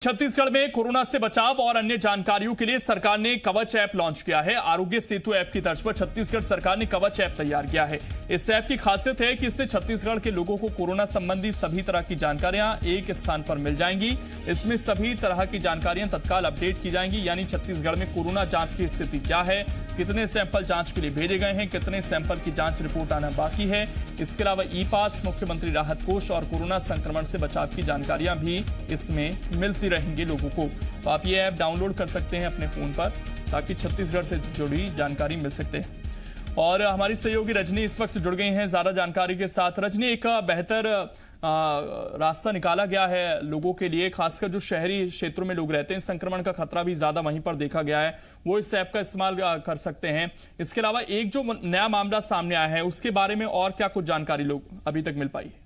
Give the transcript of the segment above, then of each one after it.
छत्तीसगढ़ में कोरोना से बचाव और अन्य जानकारियों के लिए सरकार ने कवच ऐप लॉन्च किया है। आरोग्य सेतु ऐप की तर्ज पर छत्तीसगढ़ सरकार ने कवच ऐप तैयार किया है। इस ऐप की खासियत है कि इससे छत्तीसगढ़ के लोगों को कोरोना संबंधी सभी तरह की जानकारियां एक स्थान पर मिल जाएंगी। इसमें सभी तरह की जानकारियां तत्काल अपडेट की जाएंगी, यानी छत्तीसगढ़ में कोरोना जांच की स्थिति क्या है, कितने सैंपल जांच के लिए भेजे गए हैं, कितने सैंपल की जांच रिपोर्ट आना बाकी है। इसके अलावा ई पास, मुख्यमंत्री राहत कोष और कोरोना संक्रमण से बचाव की जानकारियां भी इसमें मिलती रहेंगी लोगों को। तो आप ये ऐप डाउनलोड कर सकते हैं अपने फोन पर, ताकि छत्तीसगढ़ से जुड़ी जानकारी मिल सकते हैं। और हमारी सहयोगी रजनी इस वक्त जुड़ गई हैं ज्यादा जानकारी के साथ। रजनी, एक बेहतर रास्ता निकाला गया है लोगों के लिए, खासकर जो शहरी क्षेत्रों में लोग रहते हैं, संक्रमण का खतरा भी ज्यादा वहीं पर देखा गया है, वो इस ऐप का इस्तेमाल कर सकते हैं। इसके अलावा एक जो नया मामला सामने आया है उसके बारे में और क्या कुछ जानकारी लोग अभी तक मिल पाई है?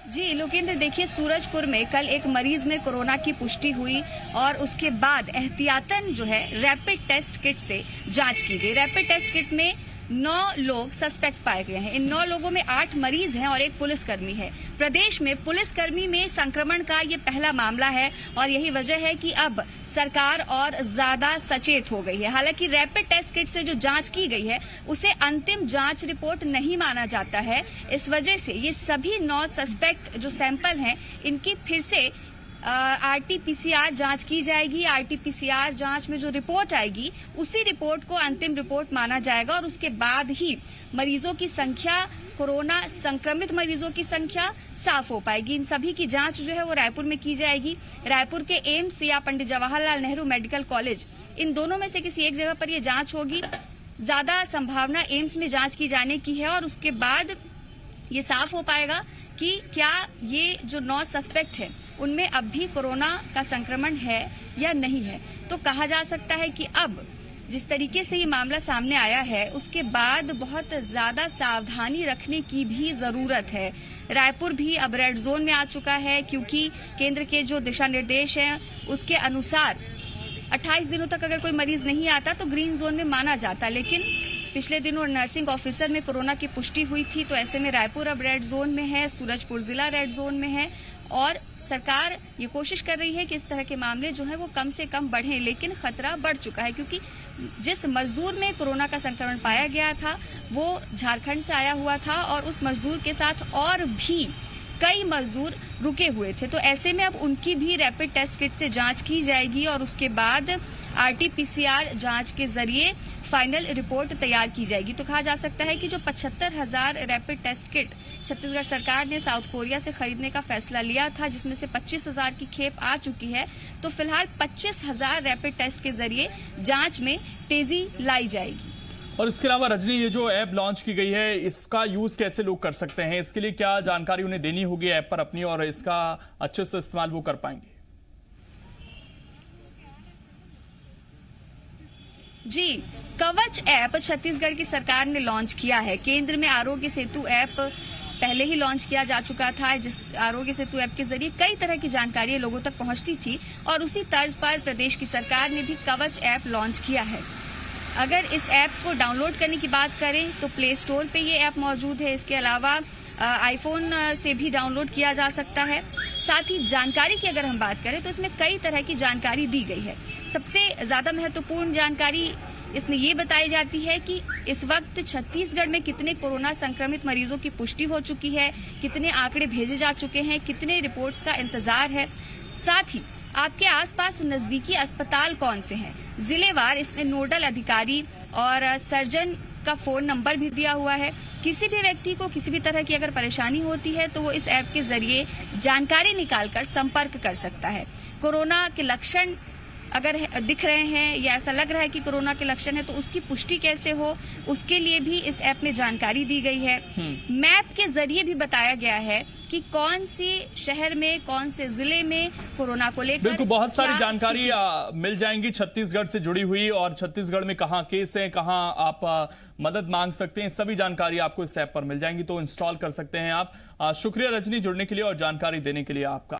जी लोकेंद्र, देखिए सूरजपुर में कल एक मरीज में कोरोना की पुष्टि हुई और उसके बाद एहतियातन जो है रैपिड टेस्ट किट से जांच की गई। रैपिड टेस्ट किट में 9 लोग सस्पेक्ट पाए गए हैं। इन 9 लोगों में 8 मरीज हैं और एक पुलिसकर्मी है। प्रदेश में पुलिसकर्मी में संक्रमण का ये पहला मामला है और यही वजह है कि अब सरकार और ज्यादा सचेत हो गई है। हालांकि रैपिड टेस्ट किट से जो जांच की गई है उसे अंतिम जांच रिपोर्ट नहीं माना जाता है। इस वजह से ये सभी 9 सस्पेक्ट जो सैंपल हैं इनकी फिर से आरटीपीसीआर जांच की जाएगी। आरटीपीसीआर जांच में जो रिपोर्ट आएगी उसी रिपोर्ट को अंतिम रिपोर्ट माना जाएगा और उसके बाद ही मरीजों की संख्या, कोरोना संक्रमित मरीजों की संख्या साफ हो पाएगी। इन सभी की जांच जो है वो रायपुर में की जाएगी। रायपुर के एम्स या पंडित जवाहरलाल नेहरू मेडिकल कॉलेज, इन दोनों में से किसी एक जगह पर यह जांच होगी। ज्यादा संभावना एम्स में जांच की जाने की है और उसके बाद ये साफ हो पाएगा कि क्या ये जो 9 सस्पेक्ट हैं उनमें अब भी कोरोना का संक्रमण है या नहीं है। तो कहा जा सकता है कि अब जिस तरीके से ये मामला सामने आया है उसके बाद बहुत ज्यादा सावधानी रखने की भी जरूरत है। रायपुर भी अब रेड जोन में आ चुका है, क्योंकि केंद्र के जो दिशा निर्देश हैं उसके अनुसार 28 दिनों तक अगर कोई मरीज नहीं आता तो ग्रीन जोन में माना जाता। लेकिन पिछले दिनों नर्सिंग ऑफिसर में कोरोना की पुष्टि हुई थी, तो ऐसे में रायपुर अब रेड जोन में है, सूरजपुर जिला रेड जोन में है और सरकार ये कोशिश कर रही है कि इस तरह के मामले जो है वो कम से कम बढ़े। लेकिन खतरा बढ़ चुका है, क्योंकि जिस मजदूर में कोरोना का संक्रमण पाया गया था वो झारखंड से आया हुआ था और उस मजदूर के साथ और भी कई मजदूर रुके हुए थे। तो ऐसे में अब उनकी भी रैपिड टेस्ट किट से जांच की जाएगी और उसके बाद आरटीपीसीआर जांच के जरिए फाइनल रिपोर्ट तैयार की जाएगी। तो कहा जा सकता है कि जो 75,000 रैपिड टेस्ट किट छत्तीसगढ़ सरकार ने साउथ कोरिया से खरीदने का फैसला लिया था, जिसमें से 25,000 की खेप आ चुकी है, तो फिलहाल 25,000 रैपिड टेस्ट के जरिए जांच में तेजी लाई जाएगी। और इसके अलावा रजनी, ये जो ऐप लॉन्च की गई है इसका यूज कैसे लोग कर सकते हैं? इसके लिए क्या जानकारी उन्हें देनी होगी ऐप पर अपनी, और इसका अच्छे से इस्तेमाल वो कर पाएंगे? जी, कवच ऐप छत्तीसगढ़ की सरकार ने लॉन्च किया है। केंद्र में आरोग्य सेतु ऐप पहले ही लॉन्च किया जा चुका था, जिस आरोग्य सेतु ऐप के जरिए कई तरह की जानकारी लोगों तक पहुंचती थी और उसी तर्ज पर प्रदेश की सरकार ने भी कवच ऐप लॉन्च किया है। अगर इस ऐप को डाउनलोड करने की बात करें तो प्ले स्टोर पे ये ऐप मौजूद है। इसके अलावा आईफोन से भी डाउनलोड किया जा सकता है। साथ ही जानकारी की अगर हम बात करें तो इसमें कई तरह की जानकारी दी गई है। सबसे ज्यादा महत्वपूर्ण जानकारी इसमें ये बताई जाती है कि इस वक्त छत्तीसगढ़ में कितने कोरोना संक्रमित मरीजों की पुष्टि हो चुकी है, कितने आंकड़े भेजे जा चुके हैं, कितने रिपोर्ट्स का इंतजार है। साथ ही आपके आसपास नजदीकी अस्पताल कौन से हैं, जिलेवार इसमें नोडल अधिकारी और सर्जन का फोन नंबर भी दिया हुआ है। किसी भी व्यक्ति को किसी भी तरह की अगर परेशानी होती है तो वो इस ऐप के जरिए जानकारी निकालकर संपर्क कर सकता है। कोरोना के लक्षण अगर दिख रहे हैं या ऐसा लग रहा है कि कोरोना के लक्षण है तो उसकी पुष्टि कैसे हो, उसके लिए भी इस ऐप में जानकारी दी गई है। मैप के जरिए भी बताया गया है कि कौन सी शहर में, कौन से जिले में कोरोना को लेकर बिल्कुल बहुत सारी जानकारी मिल जाएंगी छत्तीसगढ़ से जुड़ी हुई, और छत्तीसगढ़ में कहां केस है, कहां आप मदद मांग सकते हैं, सभी जानकारी आपको इस ऐप पर मिल जाएंगी। तो इंस्टॉल कर सकते हैं आप। शुक्रिया रजनी जुड़ने के लिए और जानकारी देने के लिए आपका।